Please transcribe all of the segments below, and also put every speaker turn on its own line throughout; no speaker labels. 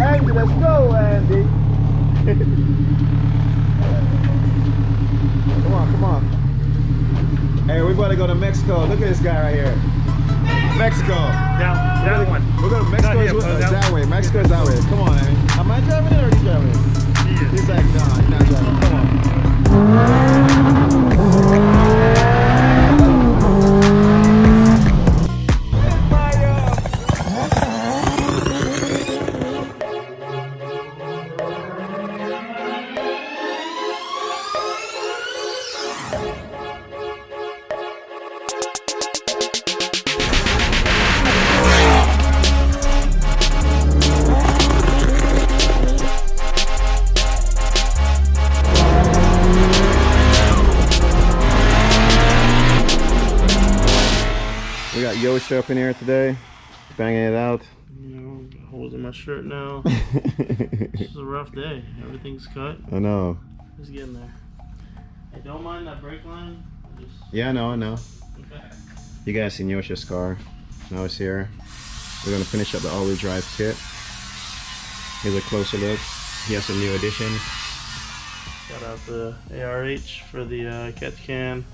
Andy, let's go, Andy. Come on, come on. Hey, we better go to Mexico. Look at this guy right here. Mexico.
Down, that one.
We're going to Mexico. That way. Mexico is that way. Come on, Andy. Am I driving it or are you driving it?
He is.
He's like, nah, he's not driving. Come on. We got Yoshi up in here today, banging it out.
You know, holes in my shirt now. It's a rough day. Everything's cut.
I know.
It's getting there. I don't mind that brake line.
Yeah, I know.
Okay.
You guys seen Yoshi's car. Now it's here. We're gonna finish up the all-wheel drive kit. Here's a closer look. He has some new additions.
Got out the ARH for the catch can.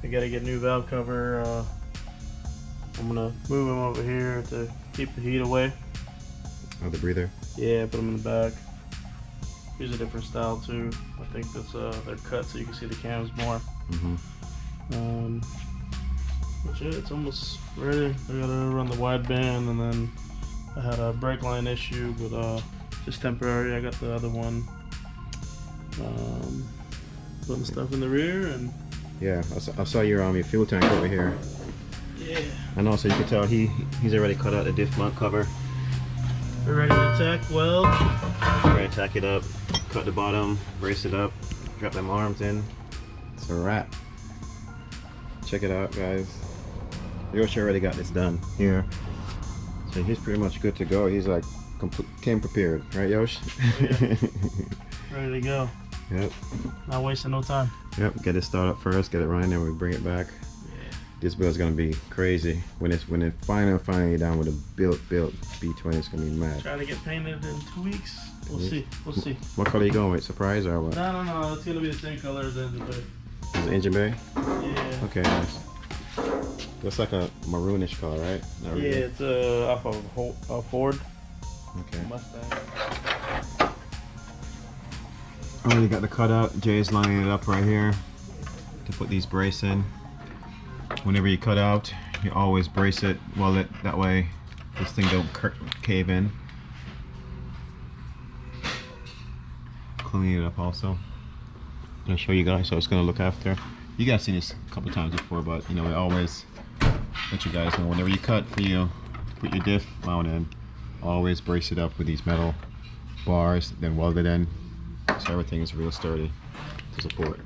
I gotta get a new valve cover. I'm gonna move him over here to keep the heat away.
Oh, the breather.
Yeah, put them in the back. Here's a different style too. I think that's they're cut so you can see the cams more. But yeah, it's almost ready. I gotta run the wideband, and then I had a brake line issue, but just temporary. I got the other one. Putting stuff in the rear, and
yeah, I saw your fuel tank over here.
yeah.
And also you can tell he's already cut out the diff mount cover.
We're ready to tack weld.
Ready to tack it up, cut the bottom, brace it up, drop them arms in. It's a wrap. Check it out, guys. Yoshi already got this done here, so he's pretty much good to go. He's like came prepared, right, Yoshi?
Oh, yeah. Ready to go.
Yep.
Not wasting no time.
Yep. Get it started up first, get it running, then we bring it back.
Yeah.
This build's gonna be crazy when it finally down with a built B20. It's gonna be mad.
Try to get painted in 2 weeks. We'll see. We'll see.
What color are you going with? Surprise or what?
No. It's gonna be the same color as the engine bay.
Is it engine bay?
Yeah.
Okay, nice. Looks like a maroonish color, right? Not really.
Yeah, it's off of a Ford
Okay.
Mustang.
Already got the cutout. Jay's lining it up right here to put these braces in. Whenever you cut out, you always brace it well. That way this thing don't cave in. Cleaning it up also. I'm gonna show you guys how it's gonna look after. You guys seen this a couple times before, but you know, I always let you guys know whenever you cut for you, put your diff mount in, always brace it up with these metal bars, then weld it in, so everything is real sturdy to support.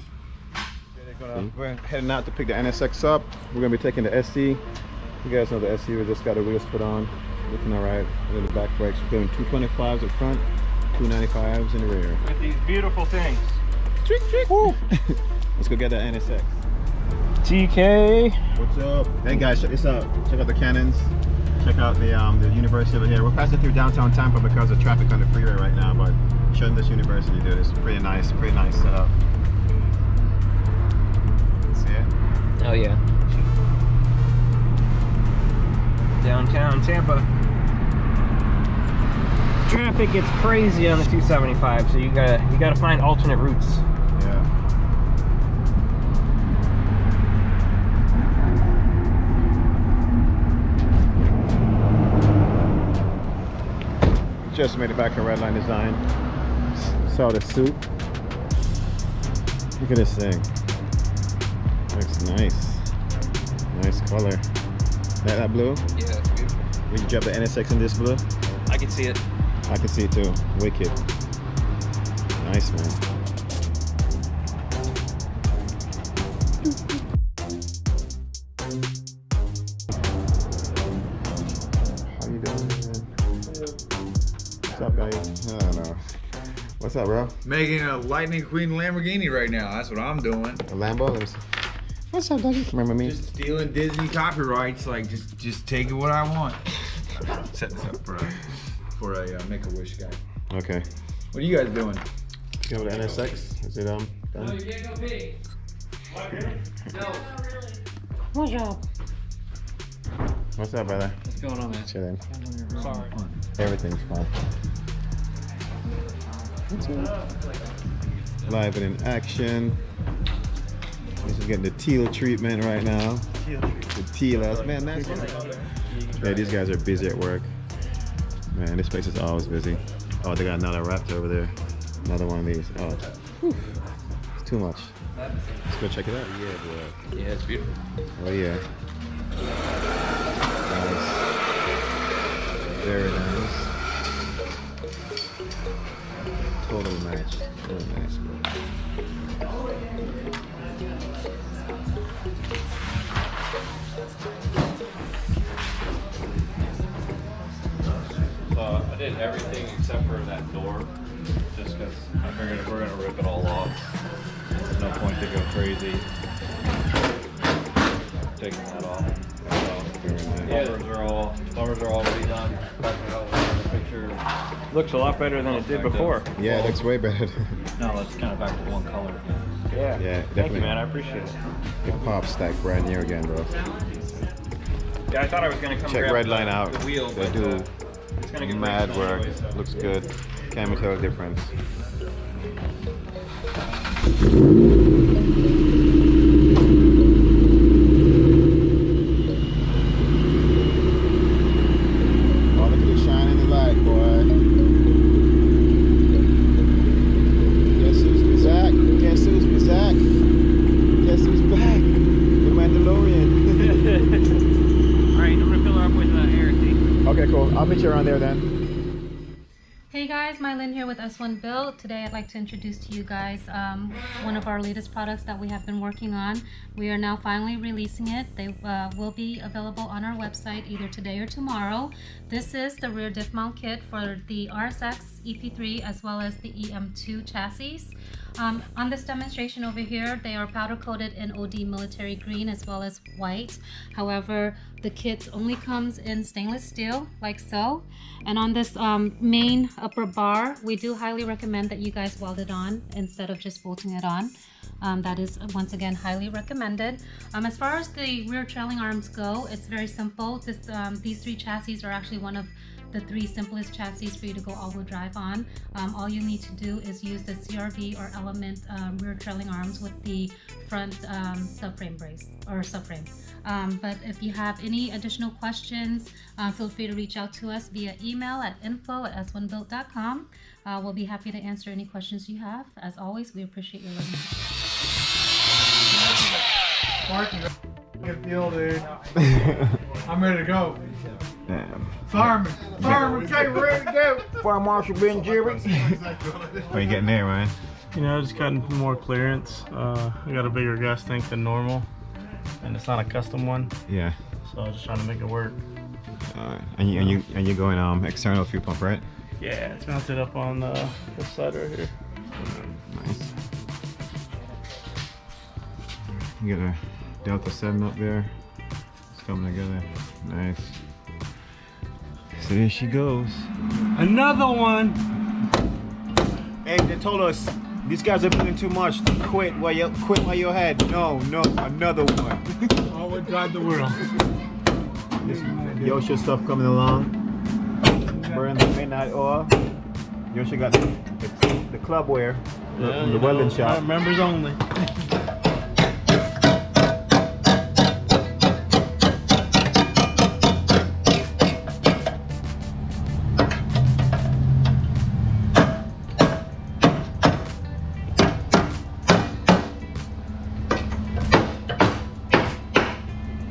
We're heading out to pick the NSX up. We're gonna be taking the SC. You guys know the SC. We just got the wheels put on, looking all right. And the back brakes. We're doing 225s up front, 295s in the rear.
With these beautiful things.
Woo. Let's go get that NSX.
TK.
What's up? Hey guys, check this out. Check out the cannons. Check out the university over here. We're passing through downtown Tampa because of traffic on the freeway right now, but show them this university, dude. It's pretty nice setup. See it?
Oh yeah. Downtown Tampa. Traffic gets crazy on the 275, so you gotta find alternate routes.
Yeah. Just made it back in RedLine Design. Saw the suit. Look at this thing. Looks nice. Nice color. That blue?
Yeah, that's beautiful.
Would you drop the NSX in this blue?
I can see it.
I can see it too. Wicked. Nice, man. How you doing, man? What's up, guys? I don't know. What's up, bro?
Making a Lightning Queen Lamborghini right now. That's what I'm doing.
A Lambo? Let me see. What's up, Dougie? Remember me?
Just stealing Disney copyrights, like just taking what I want. Set this up for for a Make-A-Wish guy.
Okay.
What are you guys doing?
You know the NSX? Is it done?
No, you can't go pee. What, really? No.
What's up?
What's up, brother?
What's going on, man?
Chilling.
Sorry.
Everything's fine. Live and in action. This is getting the teal treatment right now. The teal ass. Man, that's yeah, these guys are busy at work. Man, this place is always busy. Oh, they got another Raptor over there. Another one of these. Oh, whew. It's too much. Let's go check it out. Yeah, boy.
Yeah, it's beautiful.
Oh, yeah. Nice. Very nice. Total match. Really nice, bro.
I did everything except for that door, just because I figured if we're going to rip it all off, there's no point to go crazy taking that off. Bumpers are already done. The picture
Looks a lot better than it did before.
Yeah, it looks way better.
now it's kind of back to one color.
Yeah.
Yeah,
Thank
definitely.
you, man. I appreciate it.
It pops like brand new again, bro.
Yeah, I thought I was gonna come
Check
grab
RedLine out.
the wheel,
They
but
do
it's gonna get
mad
fixed
work.
anyway, so.
Looks good. Can't even tell the difference. Oh, look at the shine in the light, boy. Guess who's back? Guess who's back? Guess who's back? The Mandalorian.
Alright, I'm gonna fill her up with air.
Okay, cool. I'll meet you around there then.
Hey guys, Mylin here with S1BUILT. Today I'd like to introduce to you guys one of our latest products that we have been working on. We are now finally releasing it. They will be available on our website either today or tomorrow. This is the rear diff mount kit for the RSX EP3 as well as the EM2 chassis. On this demonstration over here, they are powder coated in OD military green as well as white. However, the kit only comes in stainless steel like so. And on this main upper bar, we do highly recommend that you guys weld it on instead of just bolting it on. That is once again highly recommended. As far as the rear trailing arms go, it's very simple. These three chassis are actually one of the three simplest chassis for you to go all-wheel drive on. All you need to do is use the CRV or Element rear trailing arms with the front subframe brace or subframe. But if you have any additional questions, feel free to reach out to us via email at info@s1built.com. We'll be happy to answer any questions you have. As always, we appreciate your listening.
Mark, get the old dude. I'm ready to go.
Damn.
Fireman, okay, we're ready to go.
Fire Marshal Ben Jerry. What are you getting there, man?
You know, just got more clearance. I got a bigger gas tank than normal, and it's not a custom one,
Yeah.
so I was just trying to make it work.
Alright. And you're going external fuel pump, right?
Yeah, it's mounted up on this side right here.
Nice. You got a Delta 7 up there. It's coming together. Nice. So there she goes.
Another one!
Hey, they told us these guys are building too much. Quit while you're ahead. No, another one.
I would drive the world.
This Yosha stuff coming along. Burn the midnight oil. Yosha got the club wear from the welding shop.
Members only.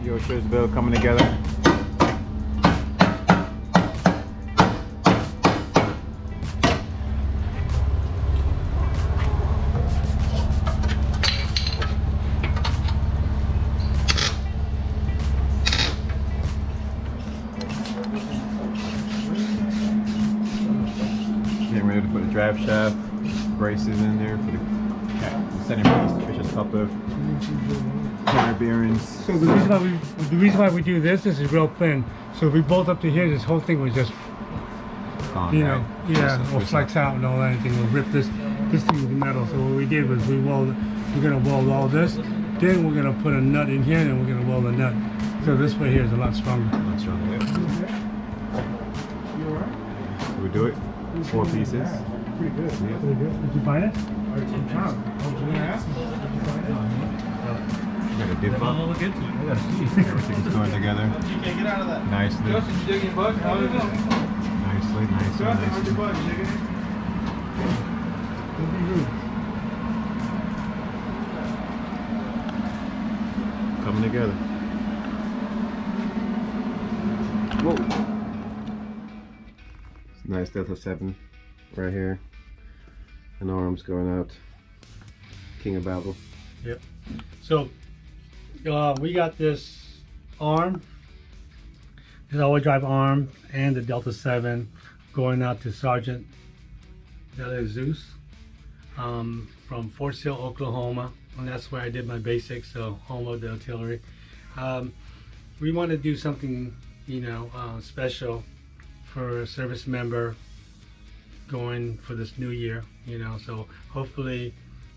Yosha's build coming together. Getting ready to put the drive shaft braces in there for the setting brace, the Fisher's coupler, counter bearings.
So the reason why we do this is real thin. So if we bolt up to here, this whole thing was just
on,
you
right?
know, yeah,
Loosen-
or
loosen
flex out and all that, anything will rip this thing with metal. So what we did was we're gonna weld all this, then we're gonna put a nut in here, and then we're gonna weld a nut. So this way here is a lot stronger.
That's right. So we do it. 4 pieces.
Pretty good.
Yeah.
Pretty good. Did you find it? I was gonna ask him. Did you find it?
We got a dip up.
Look into it. I gotta see.
Everything's going together
You can't get out of that.
nicely.
Justin, you digging bugs? How is it?
Nicely, nicely,
Justin, how's your
nicely.
bug? You digging it? Don't be rude.
Coming together. Whoa. Nice Delta 7 right here. And arms going out. King of Babel.
Yep. So we got this arm, this all-wheel drive arm, and the Delta 7 going out to Sergeant De Jesus from Fort Sill, Oklahoma, and that's where I did my basics. So home of the artillery. We want to do something, you know, special for a service member going for this new year, you know. So hopefully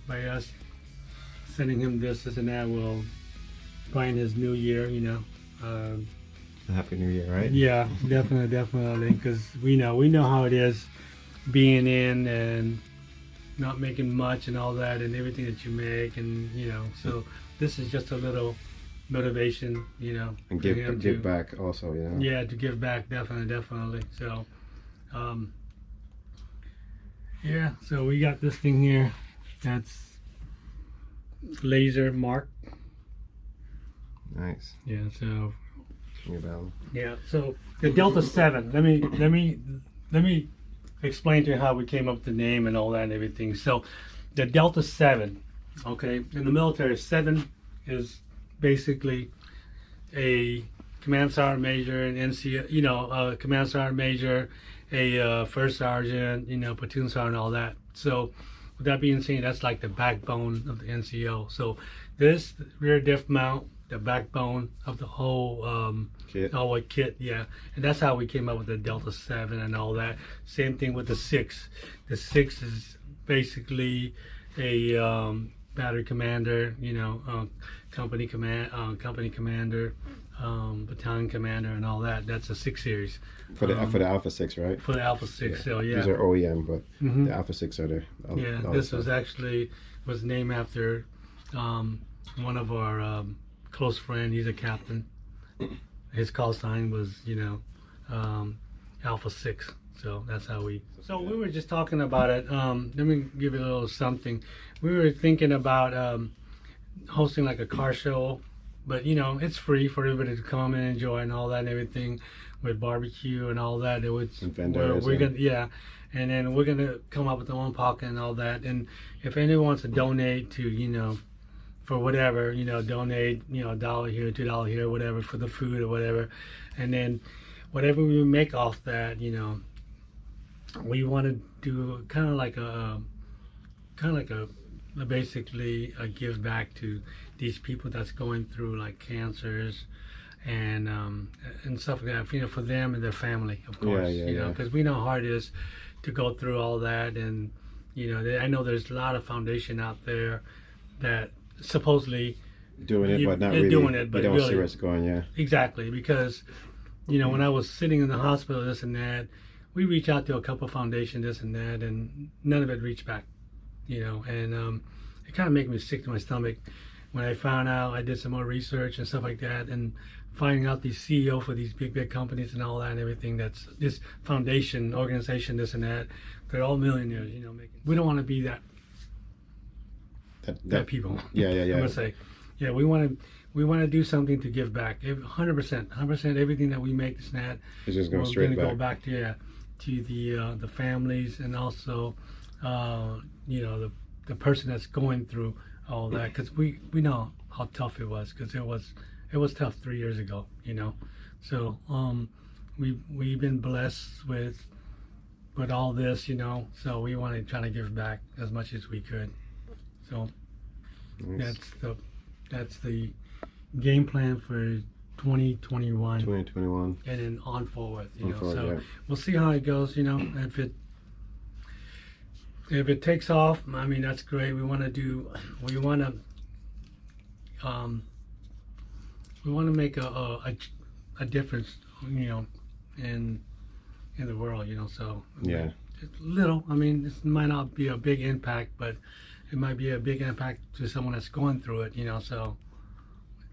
by us sending him this and that will brighten his new year, you know.
Happy New Year, right?
Yeah, definitely, because we know how it is being in and not making much and all that, and everything that you make, and you know. So this is just a little motivation, you know,
And
for him
give
to-
back also, you know.
Yeah, to give back, definitely. So, yeah. So we got this thing here. That's laser mark.
Nice.
Yeah. So
King of Babel.
yeah. So the Delta 7. Let me explain to you how we came up with the name and all that and everything. So the Delta 7. Okay. In the military, 7 is basically a command sergeant major, an NC, you know, command sergeant major, a first sergeant, you know, platoon sergeant, all that. So with that being said, that's like the backbone of the NCO. So this rear diff mount, the backbone of the whole
Kit.
all white kit, yeah. And that's how we came up with the Delta 7 and all that. Same thing with the 6. The 6 is basically a battery commander, you know, company commander, battalion commander, and all that. That's a 6 series
For the Alpha 6, right?
for the Alpha 6. So yeah,
These are OEM, but
Mhm.
the Alpha 6 are the
yeah.
all
This
the
was
stuff.
actually named after one of our close friend. He's a captain. His call sign was, you know, Alpha 6. So that's how we. So we were just talking about it. Let me give you a little something. We were thinking about hosting like a car show, but you know, it's free for everybody to come and enjoy and all that and everything, with barbecue and all that. It was
And vendors
we're
and-
gonna, yeah, and then we're gonna come up with our own pocket and all that. And if anyone wants to donate to, you know, for whatever, you know, donate, you know, $1 here, $2 here, whatever, for the food or whatever, and then whatever we make off that, you know, we want to do kind of like a basically a give back to these people that's going through like cancers and stuff like that, you know, for them and their family, of course,
yeah,
you know,
yeah.
because we know how hard it is to go through all that. And you know, I know there's a lot of foundation out there that supposedly
doing it,
you-
but not
you're
really.
doing it, but
you don't see
really-
where it's going, yeah.
exactly, because you know, when I was sitting in the hospital, this and that, we reached out to a couple foundations, this and that, and none of it reached back, you know. And it kind of made me sick to my stomach when I found out. I did some more research and stuff like that, and finding out these CEO for these big companies and all that and everything, that's this foundation organization, this and that, they're all millionaires, you know. We don't want to be that people.
Yeah,
I'm gonna say, yeah, we want to do something to give back. 100%, everything that we make, this and that,
It's just going
we're
straight
gonna
back.
go back to the families, and also you know, the person that's going through all that, because we know how tough it was, because it was tough 3 years ago, you know. So we've been blessed with all this, you know. So we want to try to give back as much as we could. So
Nice.
that's the game plan for 2021.
2021.
And then on forward, you
On
know.
forward,
So
yeah.
we'll see how it goes, you know. If it takes off, I mean, that's great. We want to make a difference, you know, in the world, you know. So
Yeah.
it's little. I mean, this might not be a big impact, but it might be a big impact to someone that's going through it, you know. So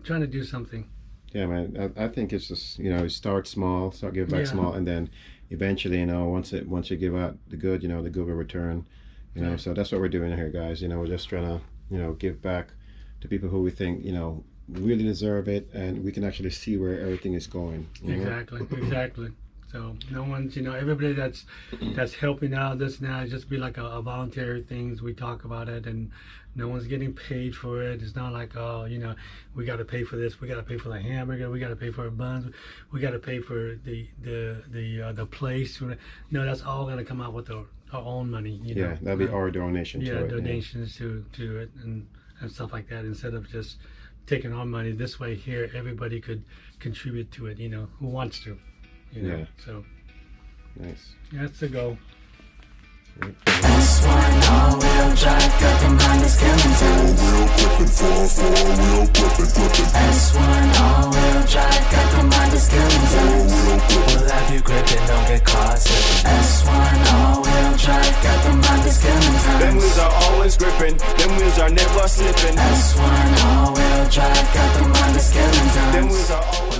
trying to do something.
Yeah, man. I think it's just, you know, start small, start give back
Yeah.
small, and then eventually, you know, once you give out the good, you know, the good will return. You know,
Yeah.
so that's what we're doing here, guys. You know, we're just trying to, you know, give back to people who we think, you know, really deserve it, and we can actually see where everything is going. You know?
Exactly. So no one's, you know, everybody that's helping out this now just be like a voluntary things. We talk about it, and no one's getting paid for it. It's not like, oh, you know, we got to pay for this, we got to pay for the hamburger, we got to pay for our buns, we got to pay for the place. No, that's all gonna come out with our own money. You know?
Yeah, that'll be our donation.
Yeah,
to it,
donations to it and stuff like that, instead of just taking our money. This way here, everybody could contribute to it, you know, who wants to, you know.
Yeah.
So
Nice.
that's the goal.
S1 all-wheel drive, got the mind that's killing time. S1 all-wheel drive, got the mind that's killing time. We'll have you gripping, don't get caught slipping. S1 all-wheel drive, got the mind that's killing time.
Them wheels are always gripping, them wheels are never slipping.
S1 all-wheel drive, got the mind that's killing time.
Them wheels are always